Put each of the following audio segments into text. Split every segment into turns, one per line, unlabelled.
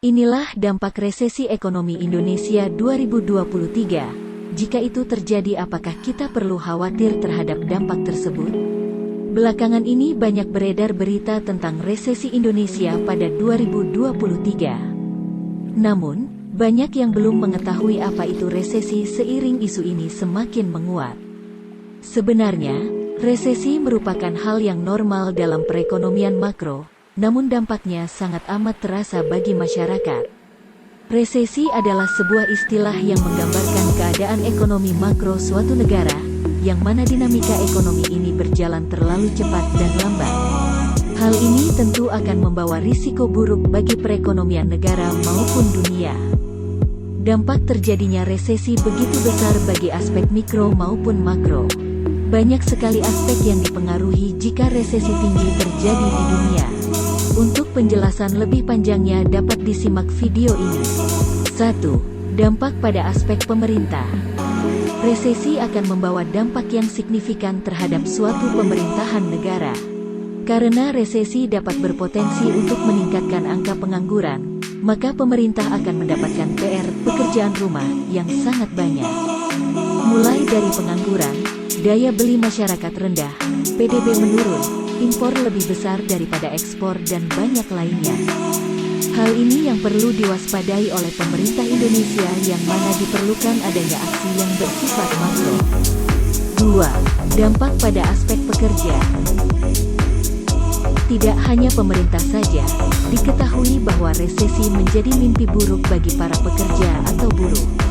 Inilah dampak resesi ekonomi Indonesia 2023. Jika itu terjadi, apakah kita perlu khawatir terhadap dampak tersebut? Belakangan ini banyak beredar berita tentang resesi Indonesia pada 2023. Namun, banyak yang belum mengetahui apa itu resesi seiring isu ini semakin menguat. Sebenarnya, resesi merupakan hal yang normal dalam perekonomian makro, namun dampaknya sangat amat terasa bagi masyarakat. Resesi adalah sebuah istilah yang menggambarkan keadaan ekonomi makro suatu negara, yang mana dinamika ekonomi ini berjalan terlalu cepat dan lambat. Hal ini tentu akan membawa risiko buruk bagi perekonomian negara maupun dunia. Dampak terjadinya resesi begitu besar bagi aspek mikro maupun makro. Banyak sekali aspek yang dipengaruhi jika resesi tinggi terjadi di dunia. Untuk penjelasan lebih panjangnya dapat disimak video ini. 1. Dampak pada aspek pemerintah. Resesi akan membawa dampak yang signifikan terhadap suatu pemerintahan negara. Karena resesi dapat berpotensi untuk meningkatkan angka pengangguran, maka pemerintah akan mendapatkan PR, pekerjaan rumah, yang sangat banyak. Mulai dari pengangguran, daya beli masyarakat rendah, PDB menurun, impor lebih besar daripada ekspor, dan banyak lainnya. Hal ini yang perlu diwaspadai oleh pemerintah Indonesia, yang mana diperlukan adanya aksi yang bersifat makro. 2. Dampak pada aspek pekerja. Tidak hanya pemerintah saja, diketahui bahwa resesi menjadi mimpi buruk bagi para pekerja atau buruh.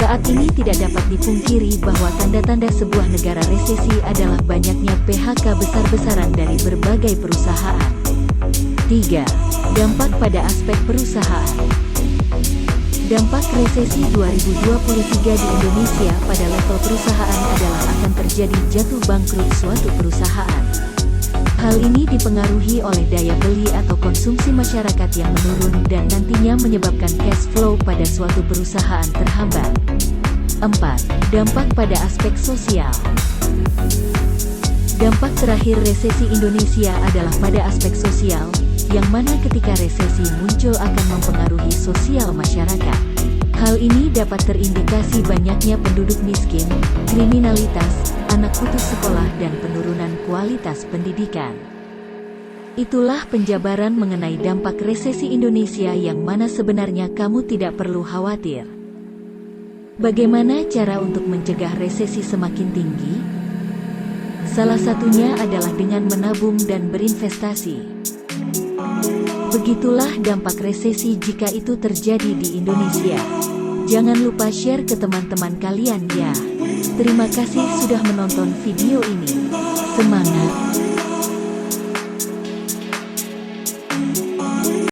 Saat ini tidak dapat dipungkiri bahwa tanda-tanda sebuah negara resesi adalah banyaknya PHK besar-besaran dari berbagai perusahaan. 3. Dampak pada aspek perusahaan. Dampak resesi 2023 di Indonesia pada level perusahaan adalah akan terjadi jatuh bangkrut suatu perusahaan. Hal ini dipengaruhi oleh daya beli atau konsumsi masyarakat yang menurun dan nantinya menyebabkan cash flow pada suatu perusahaan terhambat. 4. Dampak pada aspek sosial. Dampak terakhir resesi Indonesia adalah pada aspek sosial, yang mana ketika resesi muncul akan mempengaruhi sosial masyarakat. Hal ini dapat terindikasi banyaknya penduduk miskin, kriminalitas, anak putus sekolah, dan penurunan kualitas pendidikan. Itulah penjabaran mengenai dampak resesi Indonesia yang mana sebenarnya kamu tidak perlu khawatir. Bagaimana cara untuk mencegah resesi semakin tinggi? Salah satunya adalah dengan menabung dan berinvestasi. Begitulah dampak resesi jika itu terjadi di Indonesia. Jangan lupa share ke teman-teman kalian ya. Terima kasih sudah menonton video ini. Semangat!